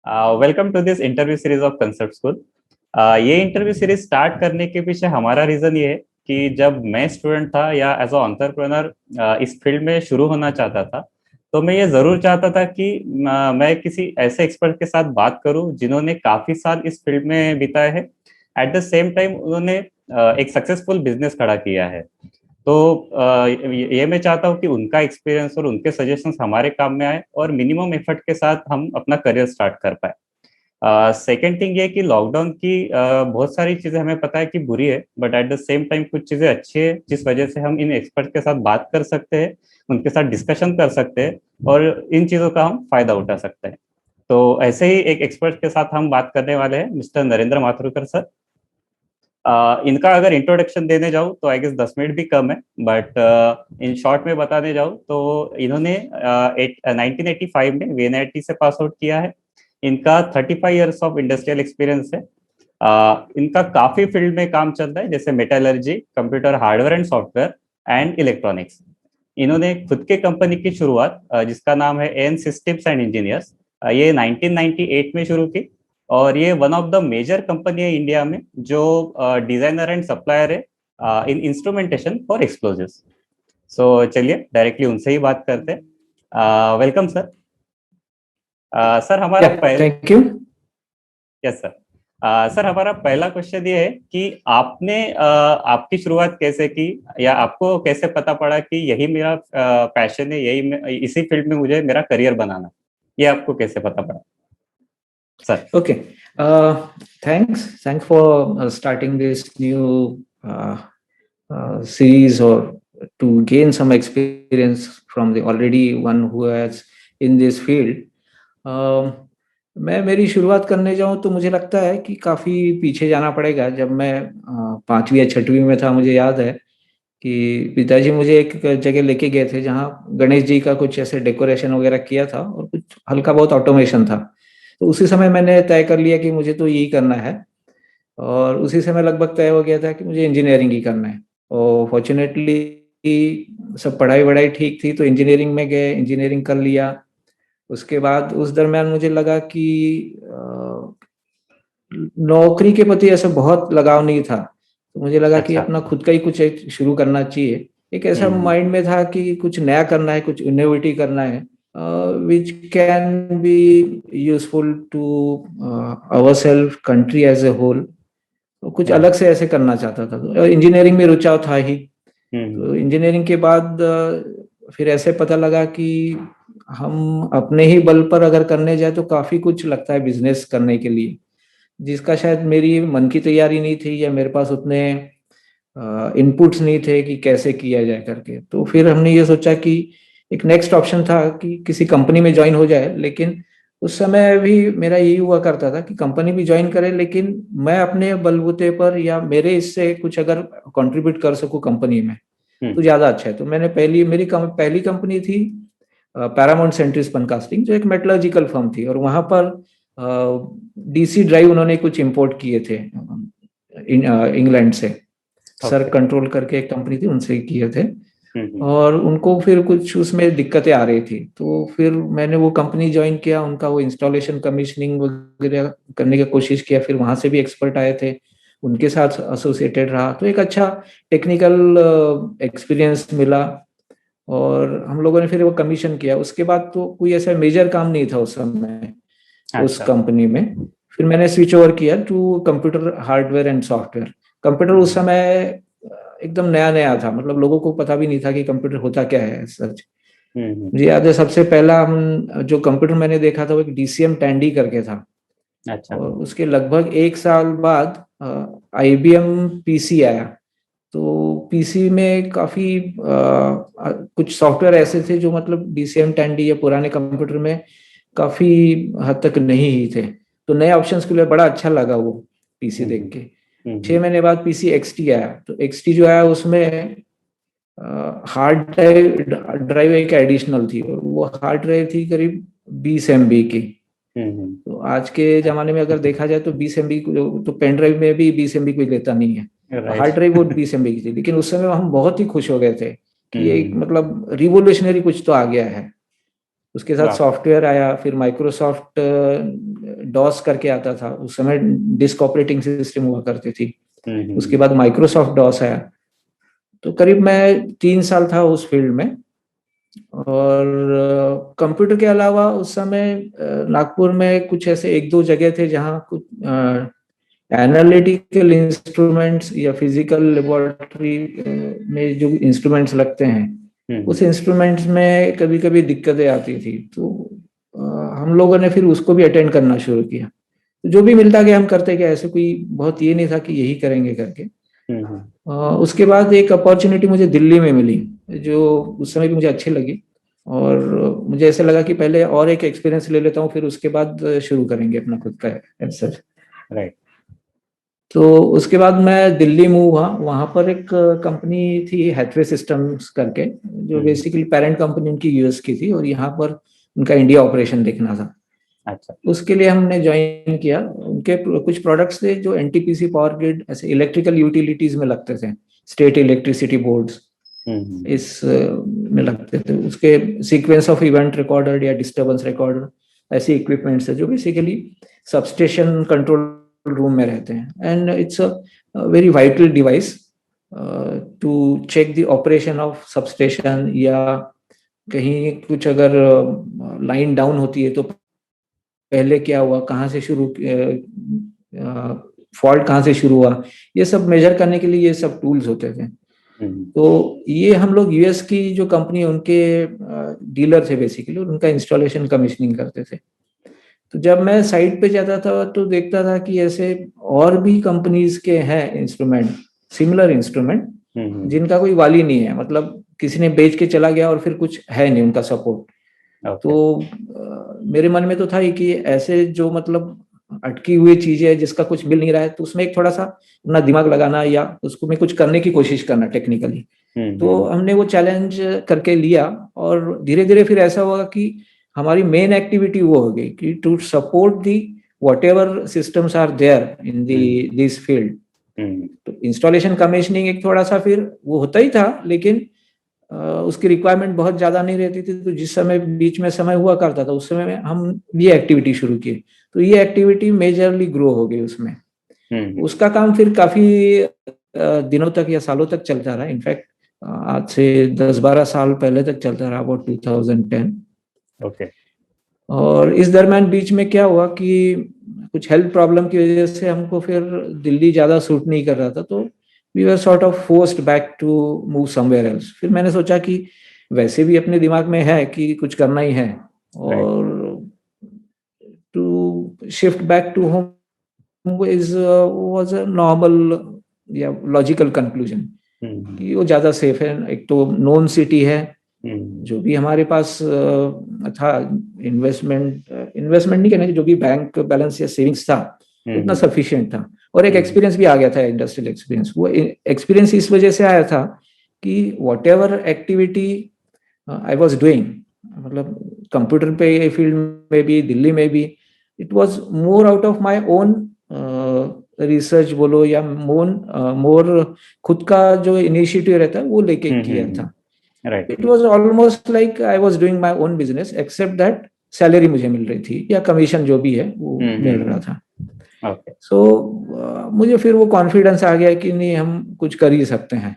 Welcome to this interview series of concept school. ये interview series start करने के पीछे हमारा रीजन ये है कि जब मैं स्टूडेंट था या एज अ एंटरप्रेन्योर इस फील्ड में शुरू होना चाहता था, तो मैं ये जरूर चाहता था कि मैं किसी ऐसे एक्सपर्ट के साथ बात करूं जिन्होंने काफी साल इस फील्ड में बिताए हैं। एट द सेम टाइम उन्होंने एक सक्सेसफुल बिजनेस खड़ा किया है। तो ये मैं चाहता हूँ कि उनका एक्सपीरियंस और उनके सजेशंस हमारे काम में आए और मिनिमम एफर्ट के साथ हम अपना करियर स्टार्ट कर पाए। सेकेंड थिंग ये कि लॉकडाउन की बहुत सारी चीजें हमें पता है कि बुरी है, but at the same time कुछ चीजें अच्छी है जिस वजह से हम इन एक्सपर्ट के साथ बात कर सकते हैं, उनके साथ डिस्कशन कर सकते हैं और इन चीजों का हम फायदा उठा सकते हैं। तो ऐसे ही एक एक्सपर्ट के साथ हम बात करने वाले हैं, मिस्टर नरेंद्र माथुरकर सर। इनका अगर इंट्रोडक्शन देने जाऊँ तो आई गेस 10 मिनट भी कम है, बट इन शॉर्ट में बताने जाऊँ तो इन्होंने 1985 में वीएनआईटी से पास आउट किया है। इनका 35 ईयर्स ऑफ इंडस्ट्रियल एक्सपीरियंस है। इनका काफी फील्ड में काम चल रहा है, जैसे metallurgy, computer hardware and software and electronics. इन्होंने खुद के कंपनी की शुरुआत जिसका नाम है एन सिस्टम्स एंड इंजीनियर्स, ये 1998 में शुरू की। और ये one of the major company है इंडिया में जो डिजाइनर एंड सप्लायर है in instrumentation for explosives. So चलिए डायरेक्टली उनसे ही बात करते हैं। Welcome sir. सर हमारा पहले thank you. Yes sir. Sir हमारा पहला क्वेश्चन ये है कि आपने आपकी शुरुआत कैसे की, या आपको कैसे पता पड़ा कि यही मेरा पैशन है, इसी फील्ड में मुझे मेरा करियर बनाना, ये आपको कैसे पता पड़ा sir? Okay. Thanks for starting this new series, or to gain some experience from the already one who has in this field. मैं मेरी शुरुआत करने जाऊं तो मुझे लगता है कि काफी पीछे जाना पड़ेगा। जब मैं 5वीं या 6वीं में था, मुझे याद है कि पिताजी मुझे एक जगह लेके गए थे जहाँ गणेश जी का कुछ ऐसे डेकोरेशन वगैरह किया था और कुछ हल्का बहुत ऑटोमेशन था। तो उसी समय मैंने तय कर लिया कि मुझे तो यही करना है, और उसी समय लगभग तय हो गया था कि मुझे इंजीनियरिंग ही करना है। और फॉर्चुनेटली सब पढ़ाई वढ़ाई ठीक थी, तो इंजीनियरिंग में गए, इंजीनियरिंग कर लिया। उसके बाद उस दरमियान मुझे लगा कि नौकरी के प्रति ऐसा बहुत लगाव नहीं था, तो मुझे लगा कि अच्छा। अपना खुद का ही कुछ एक शुरू करना चाहिए। एक ऐसा माइंड में था कि कुछ नया करना है, कुछ इनोवेटिव करना है, which can be useful to ourselves, country as a whole। तो कुछ अलग से ऐसे करना चाहता था, तो इंजीनियरिंग में रुचाव था ही। तो इंजीनियरिंग के बाद फिर ऐसे पता लगा कि हम अपने ही बल पर अगर करने जाए तो काफी कुछ लगता है बिजनेस करने के लिए, जिसका शायद मेरी मन की तैयारी नहीं थी, या मेरे पास उतने इनपुट्स नहीं थे कि कैसे किया जाए करके। तो फिर हमने ये सोचा कि एक नेक्स्ट ऑप्शन था कि किसी कंपनी में ज्वाइन हो जाए। लेकिन उस समय भी मेरा यही हुआ करता था कि कंपनी भी ज्वाइन करे, लेकिन मैं अपने बलबूते पर या मेरे इससे कुछ अगर कंट्रीब्यूट कर सकूं कंपनी में तो ज्यादा अच्छा है। तो मैंने मेरी पहली कंपनी थी पैरामाउंट सेंट्री स्पन कास्टिंग, जो एक मेटलर्जिकल फर्म थी, और वहां पर डीसी ड्राइव उन्होंने कुछ इंपोर्ट किए थे इंग्लैंड से। सर कंट्रोल करके एक कंपनी थी, उनसे किए थे। और उनको फिर कुछ उसमें दिक्कतें आ रही थी, तो फिर मैंने वो कंपनी ज्वाइन किया। उनका वो इंस्टॉलेशन कमीशनिंग वगैरह करने की कोशिश किया, फिर वहां से भी एक्सपर्ट आए थे, उनके साथ एसोसिएटेड रहा। तो एक अच्छा टेक्निकल एक्सपीरियंस मिला, और हम लोगों ने फिर वो कमीशन किया। उसके बाद तो कोई ऐसा मेजर काम नहीं था उस समय उस कंपनी में। फिर मैंने स्विच ओवर किया to computer hardware and software. Computer उस समय एकदम नया नया था, मतलब लोगों को पता भी नहीं था कि कंप्यूटर होता क्या है सच। मुझे याद है सबसे पहला हम जो कंप्यूटर मैंने देखा था वो एक डीसीएम टैंडी करके था। अच्छा। और उसके लगभग 1 साल बाद आईबीएम पीसी आया। तो पीसी में काफी कुछ सॉफ्टवेयर ऐसे थे जो मतलब डीसीएम टैंडी या पुराने कंप्यूटर में काफी हद तक नहीं ही थे। तो नए ऑप्शंस के लिए बड़ा अच्छा लगा वो पीसी देख के। 6 महीने बाद पीसी एक्सटी आया। तो एक्सटी जो आया उसमें हार्ड ड्राइव एक एडिशनल थी, और वो हार्ड ड्राइव थी करीब 20 MB की। तो आज के जमाने में अगर देखा जाए तो 20 MB तो पेन ड्राइव में भी 20 MB कोई लेता नहीं है। हार्ड ड्राइव वो 20 MB की थी, लेकिन उस समय हम बहुत ही खुश हो गए थे कि ये मतलब रिवोल्यूशनरी कुछ तो आ गया है। उसके साथ सॉफ्टवेयर आया, फिर माइक्रोसॉफ्ट डॉस करके आता था, उस समय डिस्क ऑपरेटिंग सिस्टम हुआ करती थी। उसके बाद माइक्रोसॉफ्ट डॉस आया। तो करीब मैं 3 साल था उस फील्ड में। और कंप्यूटर के अलावा उस समय नागपुर में कुछ ऐसे 1-2 जगह थे जहाँ कुछ एनालिटिकल इंस्ट्रूमेंट्स या फिजिकल लेबोरेटरी में जो इंस्ट्रूमेंट्स लगते हैं, उस इंस्ट्रूमेंट्स में कभी कभी दिक्कतें आती थी। तो हम लोगों ने फिर उसको भी अटेंड करना शुरू किया। जो भी मिलता गया हम करते गए, ऐसे कोई बहुत ये नहीं था कि यही करेंगे करके। उसके बाद एक अपॉर्चुनिटी मुझे दिल्ली में मिली, जो उस समय भी मुझे अच्छी लगी। और मुझे ऐसा लगा कि पहले और एक एक्सपीरियंस ले लेता हूँ, फिर उसके बाद शुरू करेंगे अपना खुद का ऐसा। राइट। तो उसके बाद मैं दिल्ली मूव हुआ। वहाँ पर एक कंपनी थी हैथवे सिस्टम्स करके, जो बेसिकली पेरेंट कंपनी उनकी यूएस की थी, और यहाँ पर उनका इंडिया ऑपरेशन देखना था। अच्छा। उसके लिए हमने ज्वाइन किया। उनके कुछ प्रोडक्ट्स थे जो एनटीपीसी, पावर ग्रिड, ऐसे इलेक्ट्रिकल यूटिलिटीज में लगते थे, स्टेट इलेक्ट्रिसिटी बोर्ड्स इस में लगते थे। उसके सीक्वेंस ऑफ इवेंट रिकॉर्डर या डिस्टर्बेंस रिकॉर्डर, ऐसे इक्विपमेंट्स है जो बेसिकली सबस्टेशन कंट्रोल रूम में रहते हैं। And it's a very vital device to check the operation of substation, या कहीं कुछ अगर लाइन डाउन होती है तो पहले क्या हुआ, कहाँ से शुरू, फॉल्ट कहाँ से शुरू हुआ, ये सब मेजर करने के लिए ये सब टूल्स होते थे। तो ये हम लोग यूएस की जो कंपनी, उनके डीलर थे बेसिकली, उनका इंस्टॉलेशन कमीशनिंग करते थे। तो जब मैं साइट पे जाता था तो देखता था कि ऐसे और भी कंपनीज के हैं इंस्ट्रूमेंट, सिमिलर इंस्ट्रूमेंट, जिनका कोई वाली नहीं है, मतलब किसी ने बेच के चला गया और फिर कुछ है नहीं उनका सपोर्ट। तो मेरे मन में तो था ही कि ऐसे जो मतलब अटकी हुई चीज है जिसका कुछ मिल नहीं रहा है, तो उसमें एक थोड़ा सा अपना दिमाग लगाना या उसको में कुछ करने की कोशिश करना टेक्निकली। तो हमने वो चैलेंज करके लिया, और धीरे धीरे फिर ऐसा हुआ कि हमारी मेन एक्टिविटी वो हो गई कि to support the whatever systems are there in this field. तो इंस्टॉलेशन कमीशनिंग एक थोड़ा सा फिर वो होता ही था, लेकिन उसकी रिक्वायरमेंट बहुत ज्यादा नहीं रहती थी। तो जिस समय बीच में समय हुआ करता था, उस समय में हम ये एक्टिविटी शुरू की। तो ये एक्टिविटी मेजरली ग्रो हो गई उसमें। उसका काम फिर काफी दिनों तक या सालों तक चलता रहा। इनफैक्ट आज से 10-12 साल पहले तक चलता रहा, अबाउट 2010। ओके। और इस दरम्यान बीच में क्या हुआ कि कुछ हेल्थ प्रॉब्लम की वजह से हमको फिर दिल्ली ज्यादा सूट नहीं कर रहा था। तो we were sort of forced back to move somewhere else. फिर मैंने सोचा कि वैसे भी अपने दिमाग में है कि कुछ करना ही है, और to shift back to home is was a normal या लॉजिकल कंक्लूजन कि वो ज्यादा सेफ है। एक तो नोन सिटी है, जो भी हमारे पास था इन्वेस्टमेंट नहीं कहना, जो भी बैंक बैलेंस या सेविंग्स था उतना सफिशिएंट था, और एक एक्सपीरियंस भी आ गया था, इंडस्ट्रियल एक्सपीरियंस। वो एक्सपीरियंस इस वजह से आया था कि what ever activity I was doing, मतलब कंप्यूटर पे फील्ड में भी, दिल्ली में भी, it was more out of my own research बोलो, या मोर खुद का जो इनिशिएटिव रहता है वो लेके किया था। It was almost like I was doing my own business, except that salary मुझे मिल रही थी या कमीशन जो भी है वो मिल रहा था। सो मुझे फिर वो कॉन्फिडेंस आ गया कि नहीं, हम कुछ कर ही सकते हैं।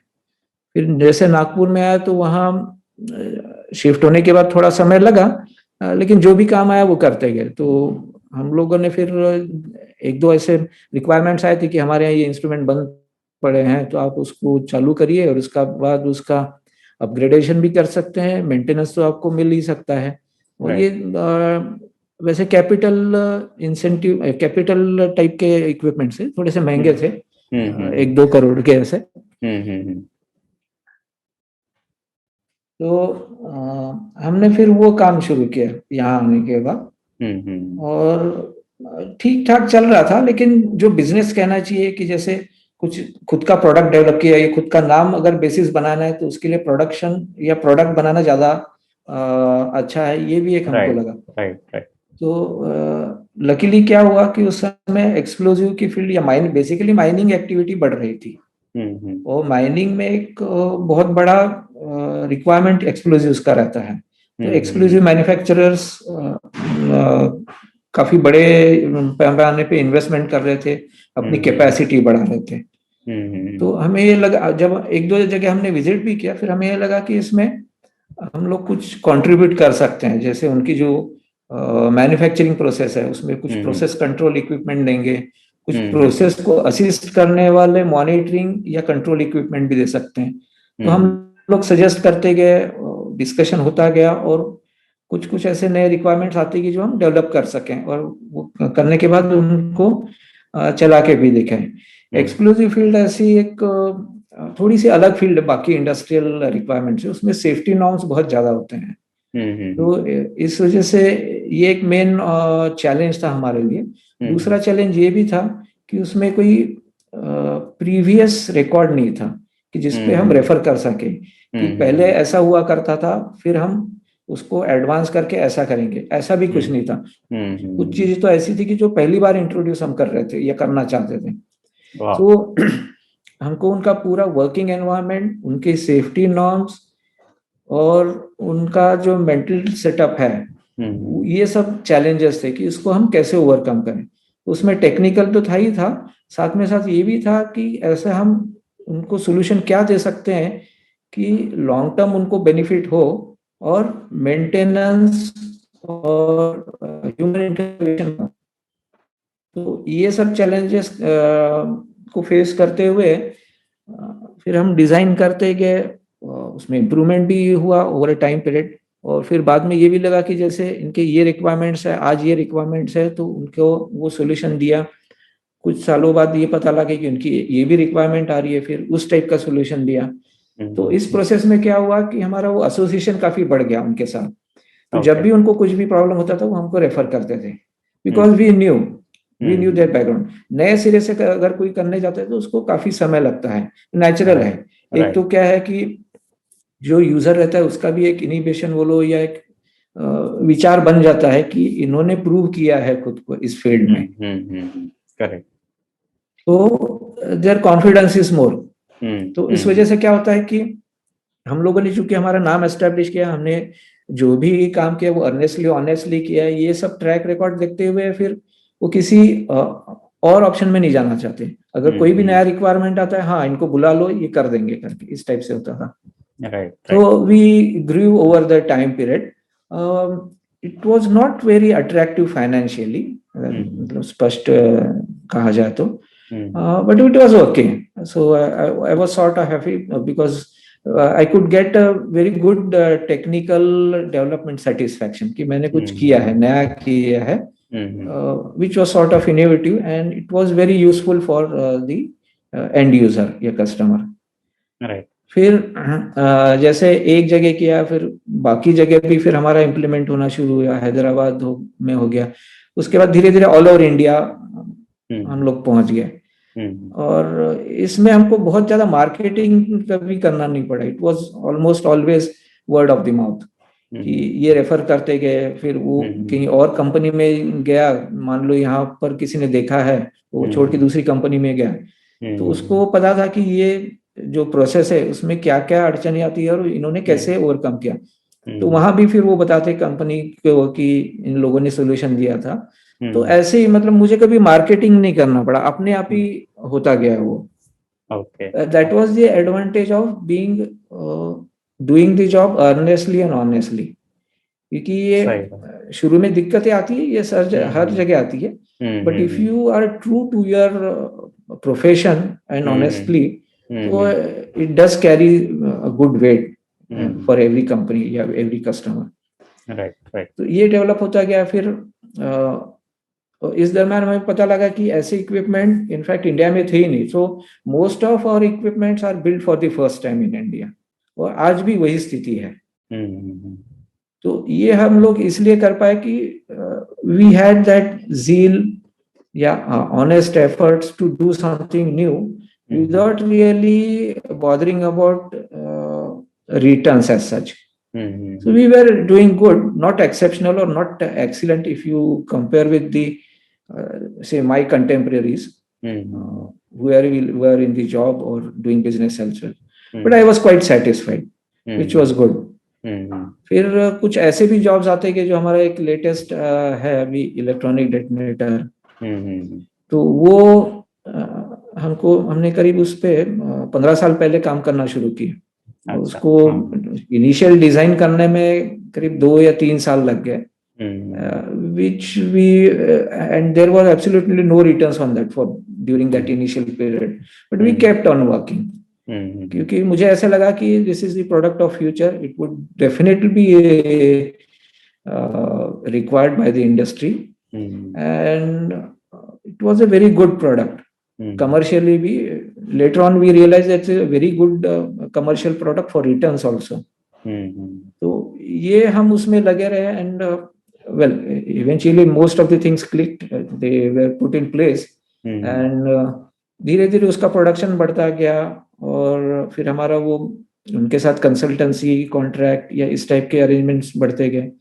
फिर जैसे नागपुर में आया तो वहाँ शिफ्ट होने के बाद थोड़ा समय लगा, लेकिन जो भी काम आया वो करते गए। तो हम लोगों ने फिर 1-2 ऐसे रिक्वायरमेंट्स आए थे कि हमारे यहाँ ये इंस्ट्रूमेंट बंद पड़े हैं, तो आप उसको चालू करिए, और उसका बाद उसका अपग्रेडेशन भी कर सकते हैं, मेंटेनेंस तो आपको मिल ही सकता है। और ये वैसे कैपिटल इंसेंटिव, कैपिटल टाइप के इक्विपमेंट से थोड़े से महंगे थे, 1-2 करोड़ के ऐसे। तो हमने फिर वो काम शुरू किया यहाँ आने के बाद, और ठीक ठाक चल रहा था। लेकिन जो बिजनेस कहना चाहिए कि जैसे कुछ खुद का प्रोडक्ट डेवलप किया, ये खुद का नाम अगर बेसिस बनाना है, तो उसके लिए प्रोडक्शन या प्रोडक्ट बनाना ज्यादा अच्छा है, ये भी एक हमको लगा। तो लकीली क्या हुआ कि उस समय एक्सप्लोजिव की फील्ड या बेसिकली माइनिंग एक्टिविटी बढ़ रही थी। और माइनिंग में एक बहुत बड़ा रिक्वायरमेंट एक्सप्लोजिव्स का रहता है। तो एक्सक्लूसिव मैन्युफैक्चरर्स काफी बड़े पैमाने पे इन्वेस्टमेंट कर रहे थे, अपनी कैपेसिटी बढ़ा रहे थे। तो हमें ये लगा, जब एक दो जगह हमने विजिट भी किया, फिर हमें ये लगा कि इसमें हम लोग कुछ कंट्रीब्यूट कर सकते हैं। जैसे उनकी जो मैन्युफैक्चरिंग प्रोसेस है, उसमें कुछ प्रोसेस कंट्रोल इक्विपमेंट देंगे, कुछ प्रोसेस को असिस्ट करने वाले मॉनिटरिंग या कंट्रोल इक्विपमेंट भी दे सकते हैं। तो हम लोग सजेस्ट करते गए, डिस्कशन होता गया, और कुछ कुछ ऐसे नए रिक्वायरमेंट्स आती गई जो हम डेवलप कर सकें, और वो करने के बाद उनको चला के भी देखें। एक्सक्लूसिव फील्ड ऐसी एक थोड़ी सी अलग फील्ड है बाकी इंडस्ट्रियल रिक्वायरमेंट से, उसमें सेफ्टी नॉर्म्स बहुत ज्यादा होते हैं। तो इस वजह से ये एक मेन चैलेंज था हमारे लिए। दूसरा चैलेंज ये भी था कि उसमें कोई प्रीवियस रिकॉर्ड नहीं था कि जिसपे हम रेफर कर सके कि पहले ऐसा हुआ करता था, फिर हम उसको एडवांस करके ऐसा करेंगे, ऐसा भी कुछ नहीं था। कुछ चीजें तो ऐसी थी कि जो पहली बार इंट्रोड्यूस हम कर रहे थे या करना चाहते थे। तो हमको उनका पूरा वर्किंग एनवायरनमेंट, उनके सेफ्टी नॉर्म्स और उनका जो मेंटल सेटअप है, ये सब चैलेंजेस थे कि इसको हम कैसे ओवरकम करें। उसमें टेक्निकल तो था ही था, साथ में साथ ये भी था कि ऐसे हम उनको सोल्यूशन क्या दे सकते हैं कि लॉन्ग टर्म उनको बेनिफिट हो, और मेंटेनेंस और ह्यूमन इंटरवेंशन हो। तो ये सब चैलेंजेस को फेस करते हुए फिर हम डिजाइन करते गए, उसमें इम्प्रूवमेंट भी हुआ ओवर ए टाइम पीरियड। और फिर बाद में ये भी लगा कि जैसे इनके ये रिक्वायरमेंट्स है, आज ये रिक्वायरमेंट्स है, तो उनको वो सोल्यूशन दिया। कुछ सालों बाद ये पता लगा कि उनकी ये भी रिक्वायरमेंट आ रही है, फिर उस टाइप का सोल्यूशन दिया। तो इस प्रोसेस में क्या हुआ कि हमारा वो एसोसिएशन काफी बढ़ गया उनके साथ। तो जब भी उनको कुछ भी प्रॉब्लम होता था, वो हमको रेफर करते थे, because we knew their background. नए सिरे से अगर कोई करने जाता है तो उसको काफी समय लगता है, नेचुरल है। एक तो क्या है कि जो यूजर रहता है उसका भी एक इनिबिशन बोलो या एक विचार बन जाता है कि इन्होंने प्रूव किया है खुद को इस फील्ड में। करेक्ट। तो देयर कॉन्फिडेंस इज मोर। तो इस वजह से क्या होता है कि हम लोगों ने चूंकि हमारा नाम एस्टेब्लिश किया, हमने जो भी काम किया वो अर्नेस्टली ऑनेस्टली किया है, ये सब ट्रैक रिकॉर्ड देखते हुए फिर वो किसी और ऑप्शन में नहीं जाना चाहते। अगर कोई भी नया रिक्वायरमेंट आता है, हाँ इनको बुला लो, ये कर देंगे करके, इस टाइप से होता था। तो we grew over the time period. It was not very attractive financially, मतलब स्पष्ट कहा जाए तो, but it was okay. So I was sort of happy because I could get a very good technical development satisfaction कि मैंने कुछ किया है, नया किया है, which was sort of innovative and it was very useful for the end user या customer. Right. फिर जैसे एक जगह किया, फिर बाकी जगह भी फिर हमारा इम्प्लीमेंट होना शुरू हुआ, हैदराबाद में हो गया। उसके बाद धीरे धीरे ऑल ओवर इंडिया हम लोग पहुंच गए। और इसमें हमको बहुत ज्यादा मार्केटिंग कभी करना नहीं पड़ा। It was almost always word of the mouth कि ये रेफर करते गए। फिर वो कहीं और कंपनी में गया, मान लो यहाँ पर किसी ने देखा है, वो छोड़ के दूसरी कंपनी में गया, तो उसको पता था कि ये जो प्रोसेस है उसमें क्या क्या अड़चने आती है और इन्होंने कैसे ओवरकम किया। तो वहां भी फिर वो बताते कंपनी को कि इन लोगों ने सोल्यूशन दिया था। तो ऐसे ही मतलब मुझे कभी मार्केटिंग नहीं करना पड़ा, अपने आप ही होता गया वो। That was the advantage of being doing the job earnestly and honestly. क्योंकि ये शुरू में दिक्कतें आती है, ये हर जगह आती है, but if you are true to your profession and honestly, तो it does carry a good weight for every company या एवरी कस्टमर। राइट। तो ये डेवलप होता गया। फिर तो इस दरम्यान हमें पता लगा कि ऐसे इक्विपमेंट इनफैक्ट इंडिया में थे ही नहीं। So most of our equipments are build for the first time in India, और आज भी वही स्थिति है। तो ये हम लोग इसलिए कर पाए कि वी हैड दैट ज़ील या honest efforts to do something new without really bothering about returns as such. So we were doing good, not exceptional or not excellent if you compare with the say my contemporaries who were in the job or doing business elsewhere. But I was quite satisfied, which was good. फिर कुछ ऐसे भी jobs आते हैं कि जो हमारा एक लेटेस्ट है अभी इलेक्ट्रॉनिक डेटोनेटर, तो वो हमने करीब उस पे 15 साल पहले काम करना शुरू किया। अच्छा। उसको इनिशियल डिजाइन करने में करीब 2 या 3 साल लग गए, which we and there was absolutely no returns on that for during that initial period, but we kept on working क्योंकि मुझे ऐसा लगा कि this is the product of future, it would definitely be required by the industry, and it was a very good product. Commercially भी later on we realized that's a very good commercial product for returns also. तो ये हम उसमें लगे रहे, and well, eventually most of the things clicked, they were put in place, and धीरे धीरे उसका प्रोडक्शन बढ़ता गया, और फिर हमारा वो उनके साथ कंसल्टेंसी कॉन्ट्रैक्ट या इस टाइप के अरेंजमेंट्स बढ़ते गए।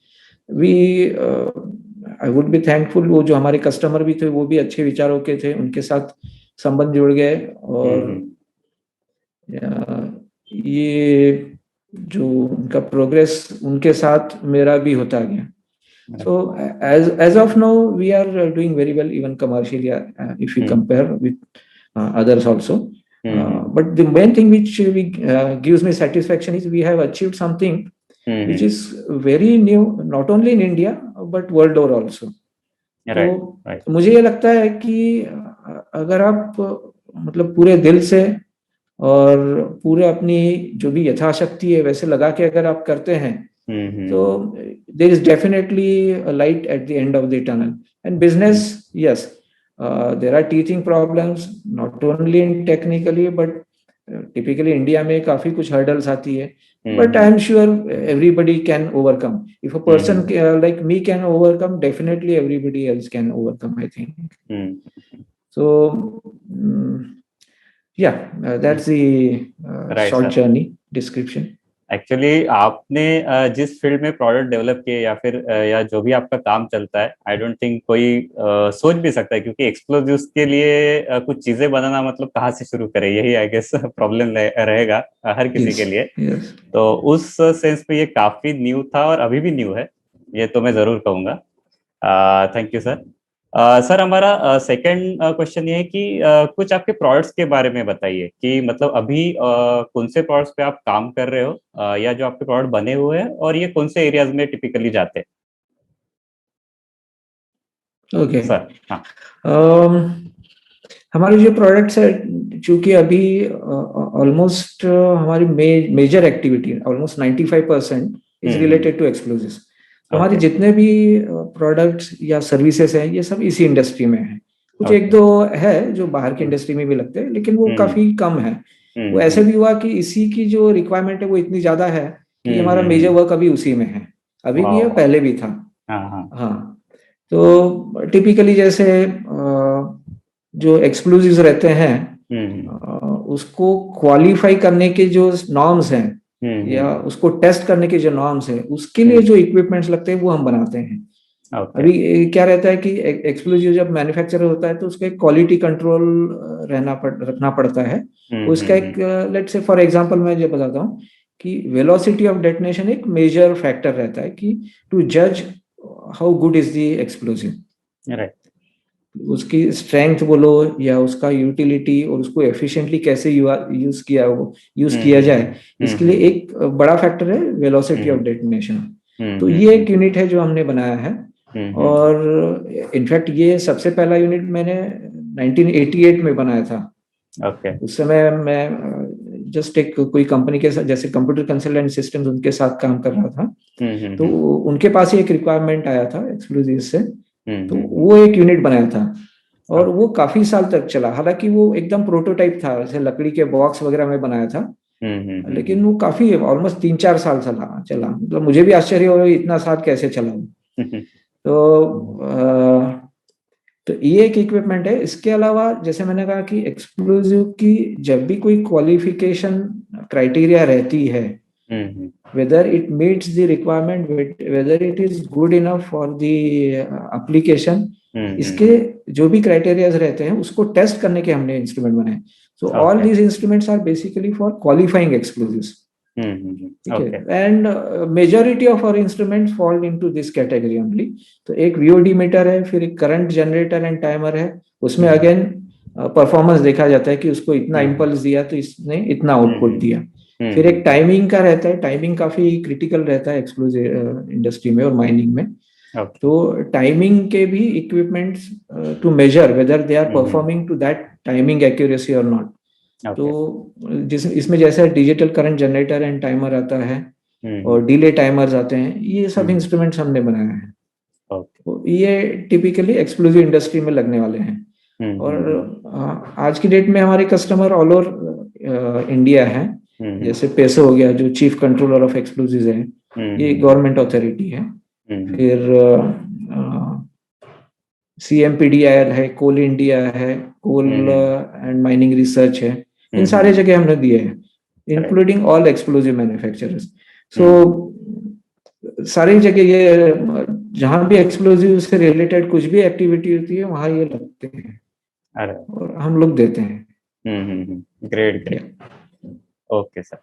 We I would be thankful, वो जो हमारे कस्टमर भी थे वो भी अच्छे विचारों के थे, उनके साथ संबंध जुड़ गए, और ये जो उनका प्रोग्रेस उनके साथ मेरा भी होता गया। So as of now we are doing very well even commercially, if we compare with others also. But the main thing which gives me satisfaction is we have achieved something which is very new, not only in India but world over also. तो मुझे ये लगता है कि अगर आप मतलब पूरे दिल से और पूरे अपनी जो भी यथाशक्ति है वैसे लगा के अगर आप करते हैं, so there is definitely a light at the end of the tunnel. And business, yes, there are teething problems not only in technically but typically India में काफी कुछ hurdles आती है, but I am sure everybody can overcome. If a person like me can overcome, definitely everybody else can overcome, I think. So yeah, that's the short journey description. Actually आपने जिस field में product develop किए या फिर या जो भी आपका काम चलता है, आई डोंट थिंक कोई सोच भी सकता है, क्योंकि एक्सप्लोजिव्स के लिए कुछ चीजें बनाना मतलब कहाँ से शुरू करें, यही आई गेस प्रॉब्लम रहेगा हर किसी के लिए। तो उस सेंस में ये काफी न्यू था और अभी भी न्यू है, ये तो मैं जरूर कहूँगा। Thank you sir. सर हमारा सेकंड क्वेश्चन ये है कि कुछ आपके प्रोडक्ट्स के बारे में बताइए कि मतलब अभी कौन से प्रोडक्ट्स पे आप काम कर रहे हो, या जो आपके प्रोडक्ट बने हुए हैं, और ये कौन से एरियाज में टिपिकली जाते हैं। Okay sir. हाँ, हमारे जो प्रोडक्ट्स है, चूंकि अभी ऑलमोस्ट हमारी major activity almost 95% is related to explosives. हमारे जितने भी प्रोडक्ट्स या सर्विसेज हैं ये सब इसी इंडस्ट्री में है। कुछ एक दो है जो बाहर की इंडस्ट्री में भी लगते हैं, लेकिन वो काफी कम है। वो ऐसे भी हुआ कि इसी की जो रिक्वायरमेंट है वो इतनी ज्यादा है कि हमारा मेजर वर्क अभी उसी में है, अभी भी है, पहले भी था। हाँ, तो टिपिकली जैसे जो एक्सप्लोजिव्स रहते हैं उसको क्वालिफाई करने के जो नॉर्म्स हैं या उसको टेस्ट करने के जो नॉर्म्स है, उसके लिए जो इक्विपमेंट्स लगते हैं वो हम बनाते हैं। अभी क्या रहता है कि एक्सप्लोजिव जब मैन्युफैक्चर होता है तो उसका एक क्वालिटी कंट्रोल रखना पड़ता है। उसका एक लेट्स से फॉर एग्जांपल मैं जो बताता हूँ कि वेलोसिटी ऑफ डेटोनेशन एक मेजर फैक्टर रहता है कि टू जज how good is the explosive. उसकी स्ट्रेंथ बोलो या उसका यूटिलिटी और उसको एफिशिएंटली कैसे यूज किया जाए, इसके लिए एक बड़ा फैक्टर है वेलोसिटी ऑफ डेटोनेशन। तो ये एक यूनिट है जो हमने बनाया है, और इनफैक्ट ये सबसे पहला यूनिट मैंने 1988 में बनाया था। उस समय मैं जस्ट एक कोई कंपनी के साथ जैसे कंप्यूटर कंसल्टेंट सिस्टम्स उनके साथ काम कर रहा था, तो उनके पास ही एक रिक्वायरमेंट आया था एक्सप्लोजिव से, तो वो एक यूनिट बनाया था और वो काफी साल तक चला। हालांकि वो एकदम प्रोटोटाइप था, जैसे लकड़ी के बॉक्स वगैरह में बनाया था, लेकिन वो काफी ऑलमोस्ट 3-4 साल चला। मतलब मुझे भी आश्चर्य हो इतना साल कैसे चला। तो ये एक इक्विपमेंट है। इसके अलावा जैसे मैंने कहा कि एक्सप्लोजिव की जब भी कोई क्वालिफिकेशन क्राइटेरिया रहती है, whether it meets the requirement, whether it is good enough for the application, इसके जो भी क्राइटेरियाज रहते हैं उसको टेस्ट करने के हमने इंस्ट्रूमेंट बनाए। So all these instruments are basically for qualifying explosives. ठीक ओके। है। And majority of our instruments fall into this category only. तो एक वीओडी मीटर है, फिर एक करंट जनरेटर एंड टाइमर है, उसमें अगेन परफॉर्मेंस देखा जाता है कि उसको इतना इम्पल्स दिया तो इसने इतना आउटपुट दिया। फिर एक टाइमिंग का रहता है, टाइमिंग काफी क्रिटिकल रहता है एक्सप्लोजिव इंडस्ट्री में और माइनिंग में। तो टाइमिंग के भी equipments to measure whether they are performing to that timing accuracy और नॉट। तो इसमें जैसे digital current generator and timer आता है और डिले टाइमर्स आते हैं, ये सब इंस्ट्रूमेंट्स हमने बनाए हैं। तो ये टिपिकली एक्सप्लोजिव इंडस्ट्री में लगने वाले हैं। और आज की डेट में हमारे कस्टमर ऑल ओवर इंडिया है। जैसे पेसो हो गया, जो चीफ कंट्रोलर ऑफ एक्सप्लोजिव्स है, ये गवर्नमेंट अथॉरिटी है। फिर CMPDIL है, कोल इंडिया है, कोल एंड माइनिंग रिसर्च है। इन सारे जगह हमने दिए हैं, इंक्लूडिंग ऑल एक्सप्लोजिव मैन्युफैक्चरर्स। सो सारी जगह ये जहां भी एक्सप्लोजिव से रिलेटेड कुछ भी एक्टिविटी होती है वहां ये लगते हैं और हम लोग देते हैं। Great great. Okay sir.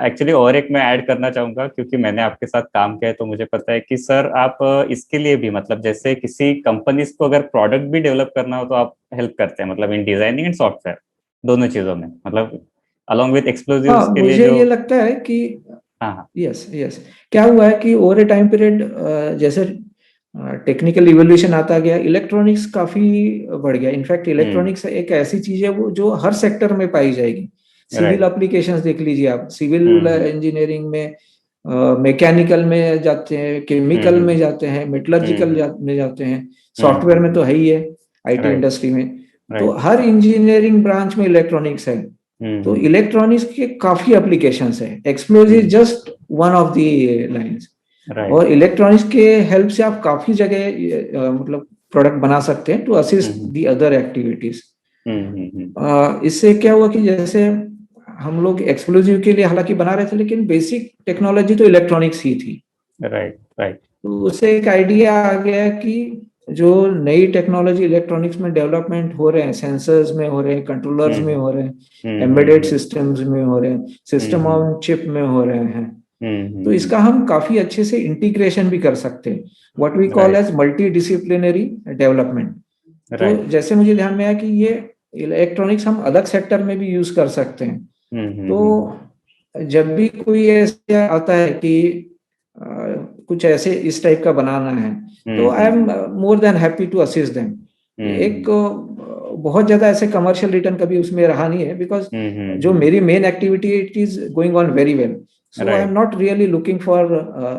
Actually और एक मैं ऐड करना चाहूंगा, क्योंकि मैंने आपके साथ काम किया है तो मुझे पता है कि सर आप इसके लिए भी, मतलब जैसे किसी कंपनीज को अगर प्रोडक्ट भी डेवलप करना हो तो आप हेल्प करते हैं, मतलब इन डिजाइनिंग एंड सॉफ्टवेयर दोनों चीजों में, मतलब अलॉन्ग विथ एक्सप्लोजिव्स के लिए मुझे ये लगता है कि यस क्या हुआ है कि ओवर ए टाइम पीरियड जैसे टेक्निकल इवोल्यूशन आता गया, इलेक्ट्रॉनिक्स काफी बढ़ गया। इनफैक्ट इलेक्ट्रॉनिक्स एक ऐसी चीज है वो जो हर सेक्टर में पाई जाएगी। सिविल एप्लीकेशंस देख लीजिए आप, सिविल इंजीनियरिंग में, मैकेनिकल में जाते हैं, केमिकल में जाते हैं, मेटलर्जिकल में जाते हैं, सॉफ्टवेयर में तो है ही है, आईटी इंडस्ट्री में। तो हर इंजीनियरिंग ब्रांच में इलेक्ट्रॉनिक्स है। तो इलेक्ट्रॉनिक्स के काफी एप्लीकेशंस है, explosive just one of the lines. और इलेक्ट्रॉनिक्स के हेल्प से आप काफी जगह मतलब प्रोडक्ट बना सकते हैं to assist the other activities. इससे क्या हुआ कि जैसे हम लोग एक्सप्लोजिव के लिए हालांकि बना रहे थे, लेकिन बेसिक टेक्नोलॉजी तो इलेक्ट्रॉनिक्स ही थी। राइट। तो उससे एक आइडिया आ गया कि जो नई टेक्नोलॉजी इलेक्ट्रॉनिक्स में डेवलपमेंट हो रहे हैं, सेंसर्स में हो रहे हैं, कंट्रोलर्स में हो रहे हैं, एम्बेडेड सिस्टम्स में हो रहे हैं, सिस्टम ऑन चिप में हो रहे हैं, तो इसका हम काफी अच्छे से इंटीग्रेशन भी कर सकते हैं, what we call as multi disciplinary development. तो जैसे मुझे ध्यान में आया कि ये इलेक्ट्रॉनिक्स हम अलग सेक्टर में भी यूज कर सकते हैं। तो जब भी कोई ऐसा आता है कि कुछ ऐसे इस टाइप का बनाना है, तो I am more than happy to assist them. एक बहुत ज्यादा ऐसे कमर्शियल रिटर्न कभी उसमें रहा नहीं है, बिकॉज जो मेरी main activity it is going on very well, so I am not really looking for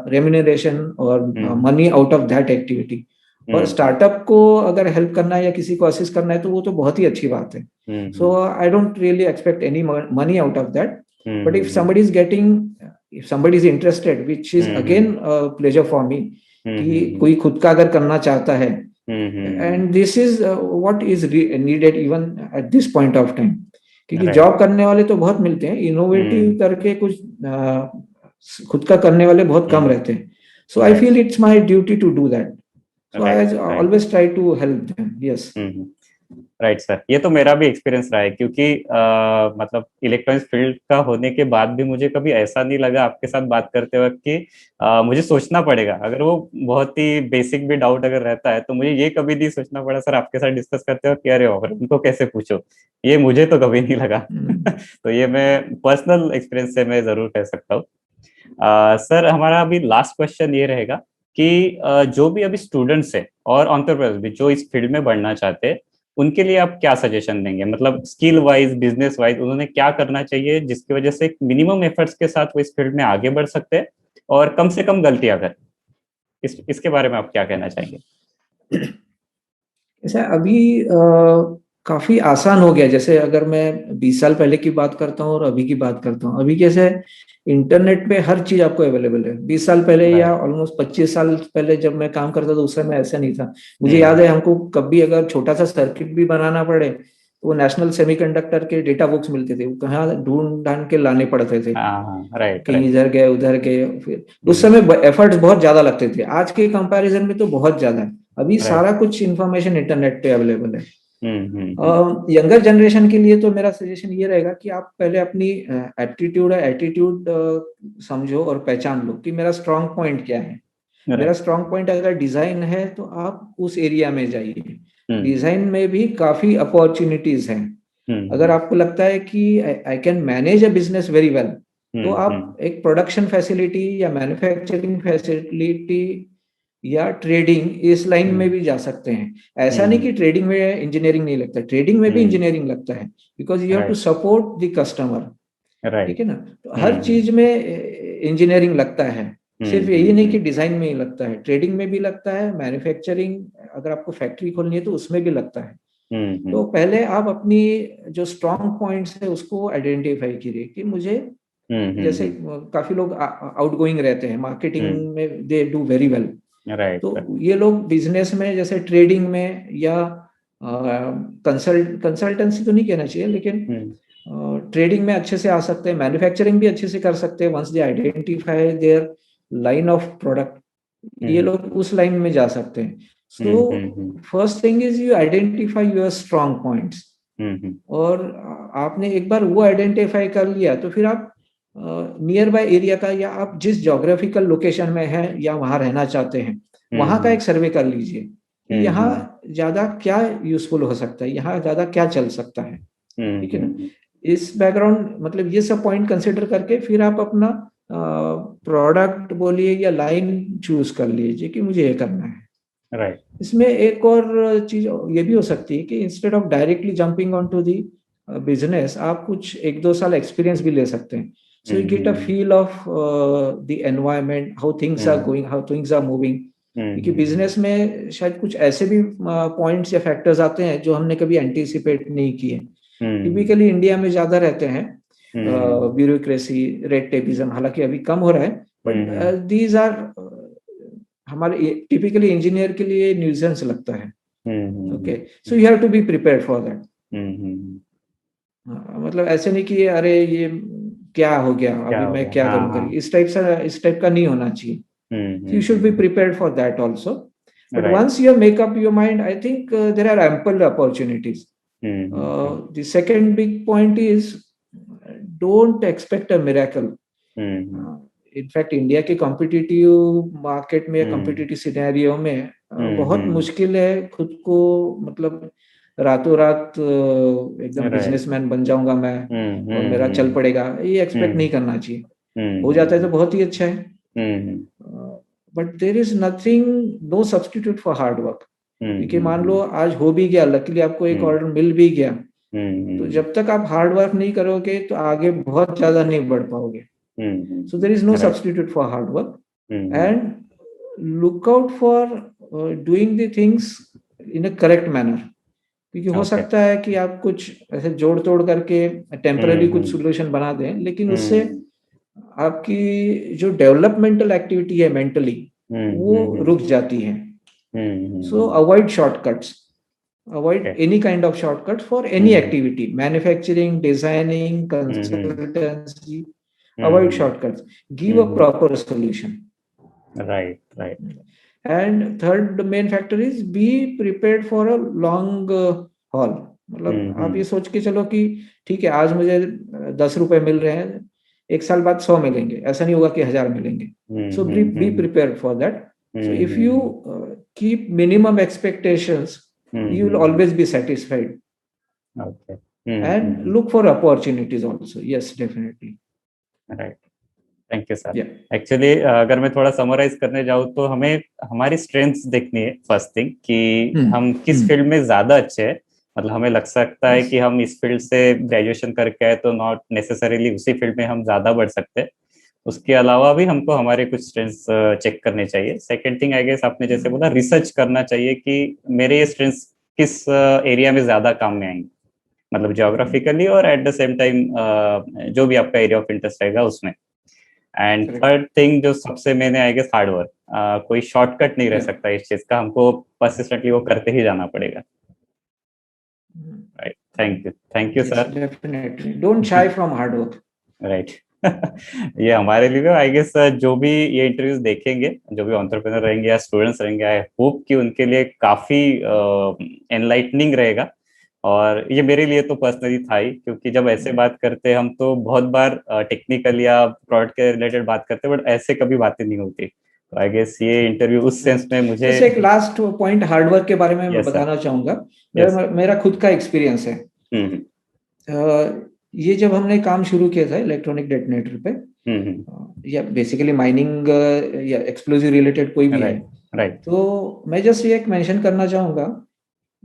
remuneration और money out of that activity. और स्टार्टअप को अगर हेल्प करना है या किसी को असिस्ट करना है तो वो तो बहुत ही अच्छी बात है। So I don't really expect any money out of that, but if somebody is getting, if somebody is interested, which is again a pleasure for me, कि कोई खुद का अगर करना चाहता है, and this is what is needed even at this point of time, क्योंकि job करने वाले तो बहुत मिलते हैं, इनोवेटिव करके कुछ खुद का करने वाले बहुत कम रहते हैं। So I feel it's my duty to do that. So I always try to help them. Yes. Right sir, ये तो मेरा भी एक्सपीरियंस रहा है, क्योंकि मतलब इलेक्ट्रॉनिक्स फील्ड का होने के बाद भी मुझे कभी ऐसा नहीं लगा आपके साथ बात करते वक्त कि मुझे सोचना पड़ेगा, अगर वो बहुत ही बेसिक भी डाउट अगर रहता है तो मुझे ये कभी नहीं सोचना पड़ा सर आपके साथ डिस्कस करते वक्त कि अरे उनको कैसे पूछो, ये मुझे तो कभी नहीं लगा। तो ये मैं पर्सनल एक्सपीरियंस से मैं जरूर कह सकता हूँ। सर हमारा अभी लास्ट क्वेश्चन ये रहेगा कि जो भी अभी स्टूडेंट्स है और एंटरप्रेन्योर्स भी जो इस फील्ड में बढ़ना चाहते हैं, उनके लिए आप क्या सजेशन देंगे, मतलब स्किल वाइज, बिजनेस वाइज उन्होंने क्या करना चाहिए जिसकी वजह से मिनिमम एफर्ट्स के साथ वो इस फील्ड में आगे बढ़ सकते हैं और कम से कम गलतियां करें, इसके बारे में आप क्या कहना चाहेंगे? ऐसा अभी काफी आसान हो गया। जैसे अगर मैं 20 साल पहले की बात करता हूँ और अभी की बात करता हूँ, अभी कैसे इंटरनेट पे हर चीज आपको अवेलेबल है। 20 साल पहले या ऑलमोस्ट 25 साल पहले जब मैं काम करता था उस समय ऐसा नहीं था। मुझे याद है हमको कभी अगर छोटा सा सर्किट भी बनाना पड़े तो वो नेशनल सेमीकंडक्टर के डेटा बुक्स मिलते थे, कहाँ ढूंढ ढांड के लाने पड़ते थे, कहीं इधर गए उधर गए। फिर उस समय एफर्ट्स बहुत ज्यादा लगते थे, आज के कंपैरिजन में तो बहुत ज्यादा है। अभी सारा कुछ इंफॉर्मेशन इंटरनेट पे अवेलेबल है। यंगर जनरेशन के लिए तो मेरा सजेशन ये रहेगा कि आप पहले अपनी एप्टीट्यूड और एटीट्यूड समझो और पहचान लो कि मेरा स्ट्रांग पॉइंट क्या है। मेरा स्ट्रांग पॉइंट अगर डिजाइन है तो आप उस एरिया में जाइए। डिजाइन में भी काफी अपॉर्चुनिटीज हैं। अगर आपको लगता है कि I can manage a business very well, तो आप एक प्रोडक्शन फैसिलिटी या मैन्युफैक्चरिंग फैसिलिटी या ट्रेडिंग इस लाइन में भी जा सकते हैं। ऐसा नहीं कि ट्रेडिंग में इंजीनियरिंग नहीं लगता, ट्रेडिंग में भी इंजीनियरिंग लगता है, because you have to support the customer. ठीक है ना, तो हर चीज में इंजीनियरिंग लगता है। सिर्फ यही नहीं कि डिजाइन में ही लगता है, ट्रेडिंग में भी लगता है, मैन्युफैक्चरिंग अगर आपको फैक्ट्री खोलनी है तो उसमें भी लगता है। तो पहले आप अपनी जो स्ट्रॉन्ग पॉइंट्स है उसको आइडेंटिफाई कीजिए कि मुझे, जैसे काफी लोग आउटगोइंग रहते हैं, मार्केटिंग में दे डू वेरी वेल, तो ये लोग बिजनेस में जैसे ट्रेडिंग में या कंसल्टेंसी तो नहीं कहना चाहिए, लेकिन ट्रेडिंग में अच्छे से आ सकते हैं, मैन्युफैक्चरिंग भी अच्छे से कर सकते हैं once they identify their line of product, ये लोग उस लाइन में जा सकते हैं। So first thing is you identify your strong points, और आपने एक बार वो आइडेंटिफाई कर लिया तो फिर आप नियर बाय एरिया का, या आप जिस जोग्राफिकल लोकेशन में हैं या वहां रहना चाहते हैं वहां का एक सर्वे कर लीजिए कि यहाँ ज्यादा क्या यूजफुल हो सकता है, यहाँ ज्यादा क्या चल सकता है। ठीक है ना, इस बैकग्राउंड मतलब ये सब पॉइंट कंसिडर करके फिर आप अपना प्रोडक्ट बोलिए या लाइन चूज कर लीजिए कि मुझे ये करना है। इसमें एक और चीज ये भी हो सकती है कि instead of directly jumping on to the business, आप कुछ 1-2 साल एक्सपीरियंस भी ले सकते हैं। So you get a feel of the environment, how things are going, how things are moving. क्योंकि बिजनेस में शायद कुछ ऐसे भी पॉइंट्स या फैक्टर्स आते हैं जो हमने कभी एंटीसिपेट नहीं किए। टिपिकली इंडिया में ज्यादा रहते हैं ब्यूरोक्रेसी, रेड टेपिज्म, हालांकि अभी कम हो रहा है, बट दीज आर हमारे टिपिकली इंजीनियर के लिए न्यूजेंस लगता है। Okay, so you have to be prepared for that. मतलब ऐसे नहीं कि अरे ये क्या हो गया, अभी मैं क्या करूंगा, इस टाइप का नहीं होना चाहिए। You should be prepared for that also, but once you make up your mind, I think there are ample opportunities. The second big point is don't expect a miracle. In fact India के competitive market में, competitive scenario में बहुत मुश्किल है खुद को, मतलब रातों रात एकदम बिजनेसमैन बन जाऊंगा मैं और मेरा चल पड़ेगा, ये एक्सपेक्ट नहीं करना चाहिए। हो जाता है तो बहुत ही अच्छा है, but there is nothing, no substitute for hard work. क्योंकि मान लो आज हो भी गया, लकीली आपको एक ऑर्डर मिल भी गया, तो जब तक आप हार्ड वर्क नहीं करोगे तो आगे बहुत ज्यादा नहीं बढ़ पाओगे। So there is no substitute for hard work, and look out for doing the things in a correct manner. क्योंकि हो सकता है कि आप कुछ ऐसे जोड़ तोड़ करके टेम्पररी कुछ सोल्यूशन बना दें, लेकिन उससे आपकी जो डेवलपमेंटल एक्टिविटी है मेंटली, वो रुक जाती है। सो avoid shortcuts, avoid any kind of shortcuts for any activity, manufacturing, designing, consultancy, avoid shortcuts, give a proper solution. Right. And third main factor is B prepared for a long haul. मतलब आप ये सोच के चलो कि ठीक है आज मुझे 10 रुपए मिल रहे हैं, एक साल बाद 100 मिलेंगे, ऐसा नहीं होगा कि 1000 मिलेंगे। So be prepared for that. So if you keep minimum expectations, you will always be satisfied. Okay. And look for opportunities also. Yes, definitely. Right. Thank you sir. Actually अगर मैं थोड़ा समराइज करने जाऊँ तो हमें हमारी स्ट्रेंथ्स देखनी है फर्स्ट थिंग, कि हम किस फील्ड में ज्यादा अच्छे हैं। मतलब हमें लग सकता है कि हम इस फील्ड से ग्रेजुएशन करके आए तो नॉट नेसेसरीली उसी फील्ड में हम ज्यादा बढ़ सकते हैं। उसके अलावा भी हमको हमारे कुछ स्ट्रेंथ्स चेक करने चाहिए। सेकेंड थिंग आई गेस आपने जैसे बोला, रिसर्च करना चाहिए कि मेरे ये स्ट्रेंथ्स किस एरिया में ज्यादा काम में आएंगे, मतलब ज्योग्राफिकली और एट द सेम टाइम जो भी आपका एरिया ऑफ इंटरेस्ट रहेगा उसमें। एंड थर्ड थिंग जो सबसे मैंने आई गेस हार्ड वर्क, कोई शॉर्टकट नहीं रह सकता इस चीज का, हमको परसिस्टेंटली वो करते ही जाना पड़ेगा। Right, thank you sir. Definitely don't shy from hard work. Right. ये हमारे लिए आई गेस जो भी ये इंटरव्यूज देखेंगे, जो भी एंटरप्रेन्योर रहेंगे या स्टूडेंट्स रहेंगे, आई होप कि उनके लिए काफी एनलाइटनिंग रहेगा और ये मेरे लिए तो पर्सनली था ही, क्योंकि जब ऐसे बात करते हम तो बहुत बार टेक्निकल या प्रोडक्ट के रिलेटेड बात करते, बट ऐसे कभी बातें नहीं होती। तो आई गेस ये इंटरव्यू उस सेंस राइट। में मुझे। जैसे एक लास्ट पॉइंट हार्डवर्क के बारे में मैं यस सर। बताना चाहूंगा। यस। मेरा खुद का एक्सपीरियंस है। हम्म। ये जब हमने काम शुरू किया था इलेक्ट्रॉनिक डेटोनेटर पे, हम्म। या बेसिकली माइनिंग या एक्सप्लोजिव रिलेटेड कोई भी है, राइट। राइट। तो मैं जस्ट ये एक मेंशन करना चाहूंगा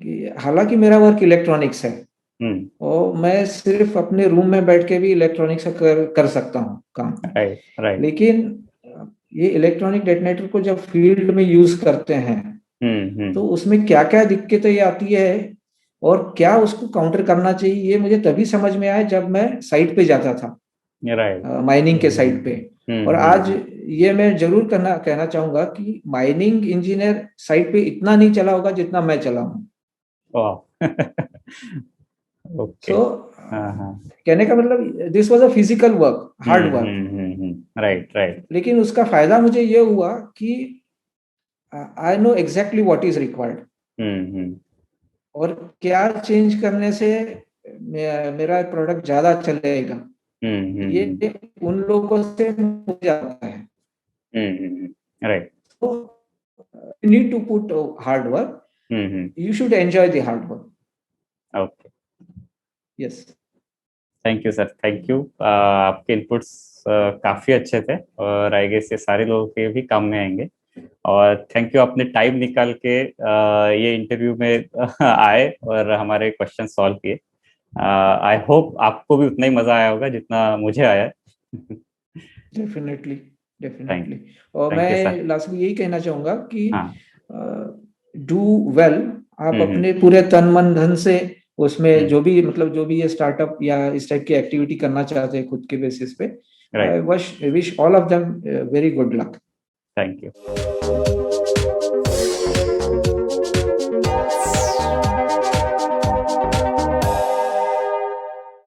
कि हालांकि मेरा वर्क इलेक्ट्रॉनिक्स है हम्म। और मैं सिर्फ अपने रूम में बैठ के भी इलेक्ट्रॉनिक्स का कर सकता हूँ काम। राइट। राइट। लेकिन ये इलेक्ट्रॉनिक डेटोनेटर को जब फील्ड में यूज करते हैं हम्म। तो उसमें क्या क्या दिक्कतें आती है और क्या उसको काउंटर करना चाहिए, ये मुझे तभी समझ में आया जब मैं साइट पे जाता था, राइट। माइनिंग के साइट पे। और आज हम्म। ये मैं जरूर कहना चाहूंगा कि माइनिंग इंजीनियर साइट पे इतना नहीं चला होगा जितना मैं चला हूँ। वाह। ओके। सो हाँ हाँ। कहने का मतलब this was a physical work, hard work. Right. Right. लेकिन उसका फायदा मुझे ये हुआ कि I know exactly what is required hmm. और क्या चेंज करने से मेरा प्रोडक्ट ज्यादा चलेगा, हम्म। ये उन लोगों से मुझे आता है। राइट। तो you need to put hard work. You should enjoy the hard work. Okay. Yes. Thank you sir, thank you. आपके इनपुट्स काफी अच्छे थे, और आई गेस ये सारे लोगों के भी काम में आएंगे। और थैंक यू, आपने टाइम निकाल के ये इंटरव्यू में आए और हमारे क्वेश्चन सॉल्व किए। आई होप आपको भी उतना ही मजा आया होगा जितना मुझे आया। Definitely, thank definitely. और थैंक यू सर। मैं लास्ट में यही कहना चाहूंगा कि हाँ। Do well. आप हम्म। अपने पूरे तन मन धन से उसमें हम्म। जो भी मतलब जो भी ये स्टार्टअप या इस टाइप की एक्टिविटी करना चाहते हैं खुद के बेसिस पे, I right. Wish all of them very good luck. Thank you.